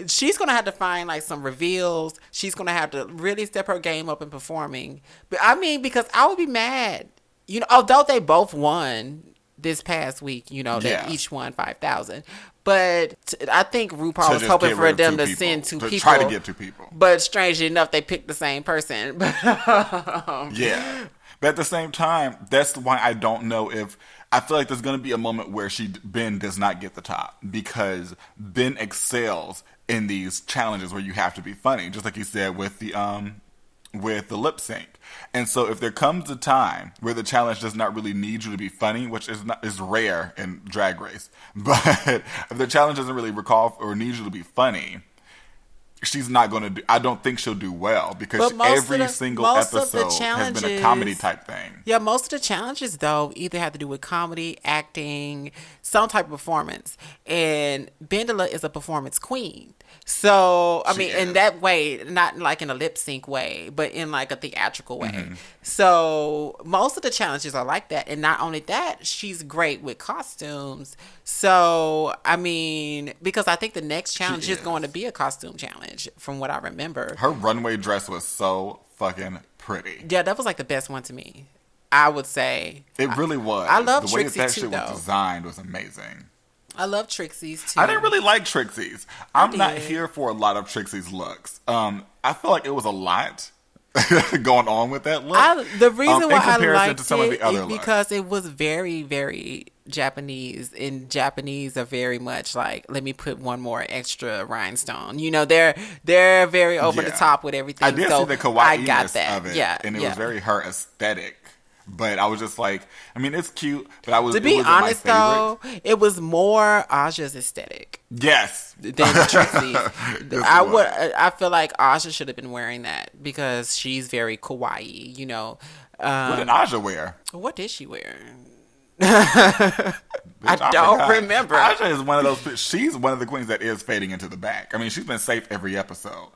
she's going to have to find like some reveals. She's going to have to really step her game up in performing. But I mean, because I would be mad. Although they both won this past week, they each won $5,000. But I think RuPaul was hoping for them to send two people. Try to get 2 people. But strangely enough, they picked the same person. Yeah. But at the same time, that's why I don't know if... I feel like there's going to be a moment where Ben does not get the top, because Ben excels in these challenges where you have to be funny, just like you said with the lip sync. And so if there comes a time where the challenge does not really need you to be funny, which is rare in Drag Race, but if the challenge doesn't really recall or need you to be funny, she's not going to do... I don't think she'll do well, because every single episode has been a comedy type thing. Yeah, most of the challenges, though, either have to do with comedy, acting, some type of performance. And Bendela is a performance queen. So, I mean, in that way, not like in a lip sync way, but in like a theatrical way. Mm-hmm. So, most of the challenges are like that. And not only that, she's great with costumes. So, I mean, because I think the next challenge is going to be a costume challenge, from what I remember. Her runway dress was so fucking pretty. Yeah, that was like the best one to me, I would say. It really was. I love the way Trixie that too, shit though. was designed was amazing. I love Trixie's too. I didn't really like Trixie's. I'm not here for a lot of Trixie's looks. I feel like it was a lot going on with that look. The reason why I liked to some of the other is because it was very, very Japanese, and Japanese are very much like, let me put one more extra rhinestone. They're very over the top with everything. I did see the kawaii-ness I got that. of it, and it was very her aesthetic. But I was just like, I mean, it's cute, but To be honest, though, it was more Aja's aesthetic. Yes. Than Trixie's. I feel like Aja should have been wearing that because she's very kawaii, you know. What did Aja wear? What did she wear? I don't remember. Aja is one of those. She's one of the queens that is fading into the back. I mean, she's been safe every episode.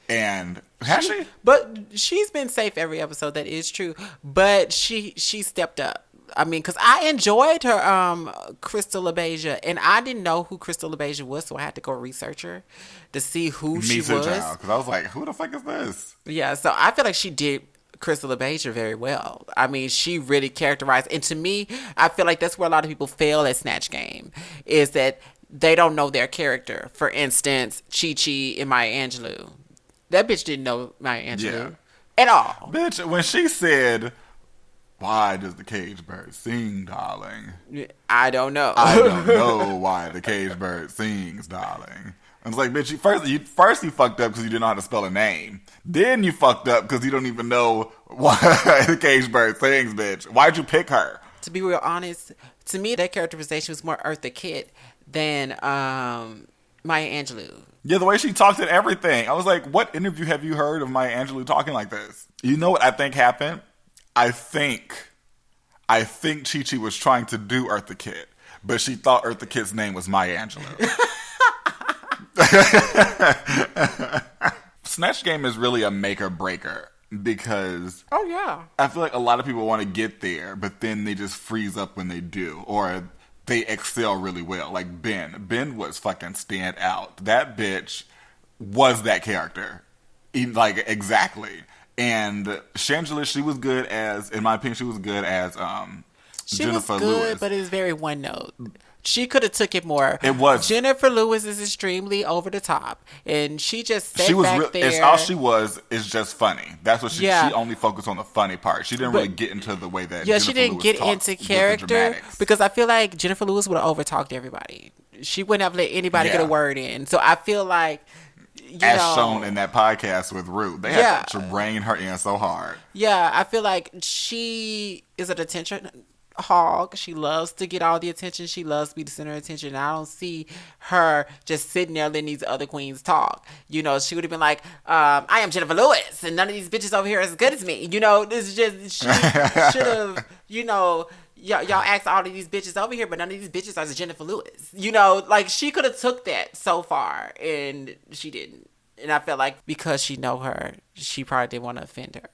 And has she? But she's been safe every episode. That is true. But she stepped up. I mean, because I enjoyed her Crystal LaBeija, and I didn't know who Crystal LaBeija was, so I had to go research her to see who she was. Because I was like, who the fuck is this? Yeah, so I feel like she did Crystal LaBeija very well. I mean, she really characterized, and to me, I feel like that's where a lot of people fail at Snatch Game, is that they don't know their character. For instance, Chi Chi and Maya Angelou. That bitch didn't know Maya Angelou at all. Bitch, when she said, "Why does the cage bird sing, darling?" I don't know. I don't know why the cage bird sings, darling. I was like, bitch, first you fucked up because you didn't know how to spell a name. Then you fucked up because you don't even know why the cage bird sings, bitch. Why'd you pick her? To be real honest, to me, that characterization was more Eartha Kitt than Maya Angelou. Yeah, the way she talked and everything. I was like, what interview have you heard of Maya Angelou talking like this? You know what I think happened? I think Chi Chi was trying to do Eartha Kitt, but she thought Eartha Kitt's name was Maya Angelou. Snatch Game is really a make or breaker because I feel like a lot of people want to get there, but then they just freeze up when they do, or they excel really well. Like Ben was fucking stand out. That bitch was that character, like exactly. And Shangela, she was good as, in my opinion, she was good as Jennifer Lewis. But it was very one note. She could have took it more. It was. Jennifer Lewis is extremely over the top, and she just sat back there. It's all she was is just funny. That's what she only focused on the funny part. She didn't really get into the way that Jennifer she didn't Lewis get talks into character because I feel like Jennifer Lewis would have overtalked everybody. She wouldn't have let anybody get a word in. So I feel like, shown in that podcast with Ruth, they had to rein her in so hard. Yeah, I feel like she is an attention hog. She loves to get all the attention. She loves to be the center of attention. I don't see her just sitting there letting these other queens talk. You know, she would have been like, I am Jennifer Lewis, and none of these bitches over here are as good as me. You know, this is just, she should have, y'all asked all of these bitches over here, but none of these bitches are Jennifer Lewis. You know, like, she could have took that so far, and she didn't. And I felt like because she know her, she probably didn't want to offend her.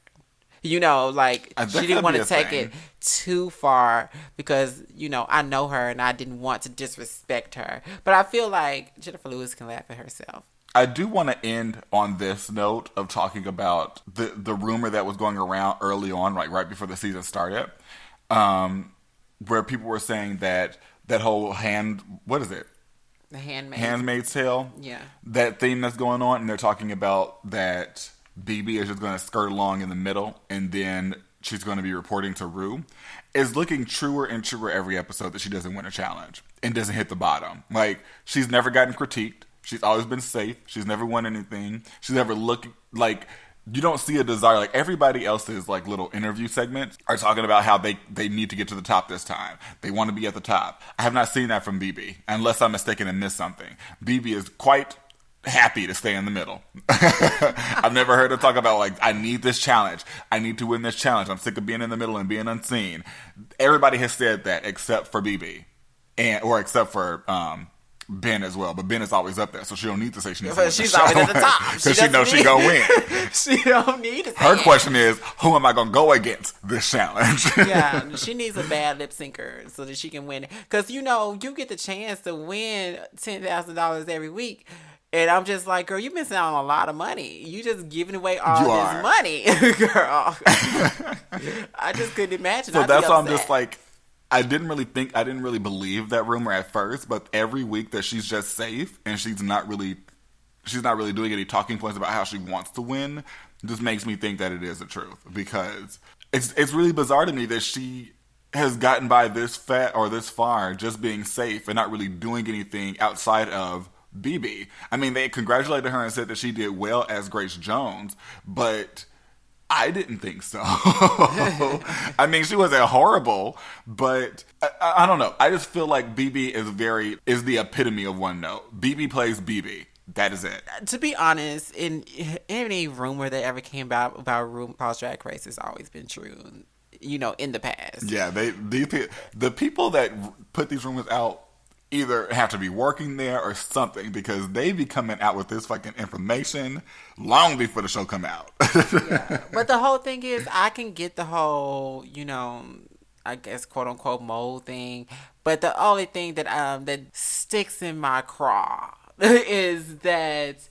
You know, like, she didn't want to take it too far because, I know her and I didn't want to disrespect her. But I feel like Jennifer Lewis can laugh at herself. I do want to end on this note of talking about the rumor that was going around early on, like right before the season started, where people were saying that whole what is it? The Handmaid's Tale? Yeah. That theme that's going on, and they're talking about that BB is just going to skirt along in the middle, and then she's going to be reporting to Rue. It's looking truer and truer every episode that she doesn't win a challenge and doesn't hit the bottom. Like, she's never gotten critiqued. She's always been safe. She's never won anything. She's never looked like, you don't see a desire. Like, everybody else's, like, little interview segments are talking about how they need to get to the top this time. They want to be at the top. I have not seen that from BB, unless I'm mistaken and missed something. BB is quite happy to stay in the middle. I've never heard her talk about, like, I need this challenge. I need to win this challenge. I'm sick of being in the middle and being unseen. Everybody has said that except for BB, or except for Ben as well. But Ben is always up there, so she don't need to say she needs to win. She's always at the top because she knows she gonna win. She don't need to say her question is, who am I gonna go against this challenge? Yeah, she needs a bad lip syncer so that she can win it. Because you get the chance to win $10,000 every week. And I'm just like, girl, you're missing out on a lot of money. You just giving away all this money, girl. I just couldn't imagine. So that's why I'm just like, I didn't really believe that rumor at first, but every week that she's just safe and she's not really doing any talking points about how she wants to win, just makes me think that it is the truth. Because it's really bizarre to me that she has gotten by this far just being safe and not really doing anything outside of BB. I mean, they congratulated her and said that she did well as Grace Jones, but I didn't think so. I mean, she wasn't horrible, but I don't know. I just feel like BB is the epitome of one note. BB plays BB. That is it. To be honest, in any rumor that ever came about RuPaul's Drag Race has always been true, in the past. Yeah, the people that put these rumors out either have to be working there or something, because they be coming out with this fucking information long before the show come out. Yeah. But the whole thing is, I can get the whole, I guess quote unquote mold thing, but the only thing that sticks in my craw is that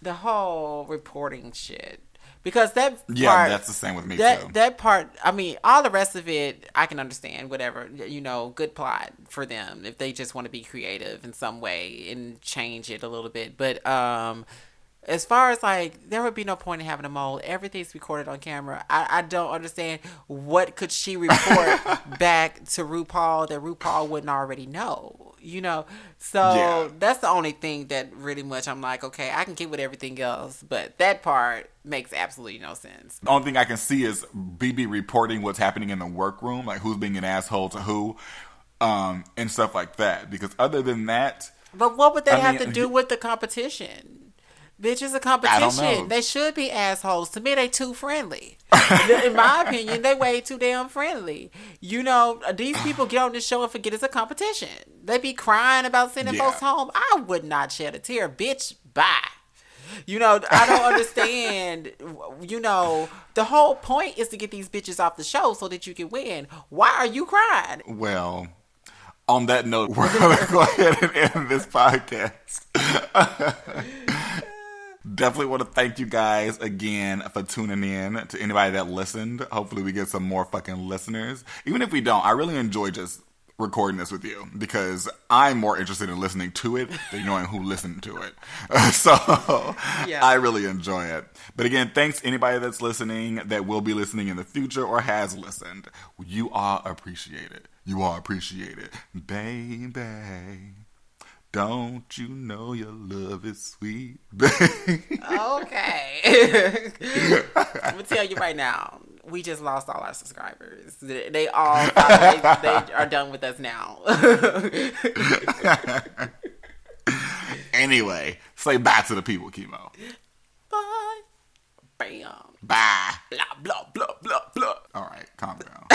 the whole reporting shit. Because that part, that's the same with me too. That part, I mean, all the rest of it, I can understand. Whatever, good plot for them if they just want to be creative in some way and change it a little bit. But as far as there would be no point in having a mole. Everything's recorded on camera. I don't understand what could she report back to RuPaul that RuPaul wouldn't already know. So that's the only thing that really much I'm like, okay, I can get with everything else, but that part makes absolutely no sense. The only thing I can see is BB reporting what's happening in the workroom, like who's being an asshole to who, and stuff like that. Because other than that, but what would that have to do with the competition? Bitch, it's a competition. I don't know. They should be assholes. To me, they too friendly. In my opinion, they way too damn friendly. These people get on this show and forget it's a competition. They be crying about sending folks home. I would not shed a tear. Bitch, bye. I don't understand. The whole point is to get these bitches off the show so that you can win. Why are you crying? Well, on that note, we're going to go ahead and end this podcast. Definitely want to thank you guys again for tuning in. To anybody that listened, hopefully we get some more fucking listeners. Even if we don't, I really enjoy just recording this with you, because I'm more interested in listening to it than knowing who listened to it. So I really enjoy it. But again, thanks to anybody that's listening, that will be listening in the future or has listened. You are appreciated. You are appreciated. Baby, don't you know your love is sweet? Okay. I'm going to tell you right now, we just lost all our subscribers. They all they are done with us now. Anyway, say bye to the people, Chemo. Bye. Bam. Bye. Blah, blah, blah, blah, blah. All right, calm down.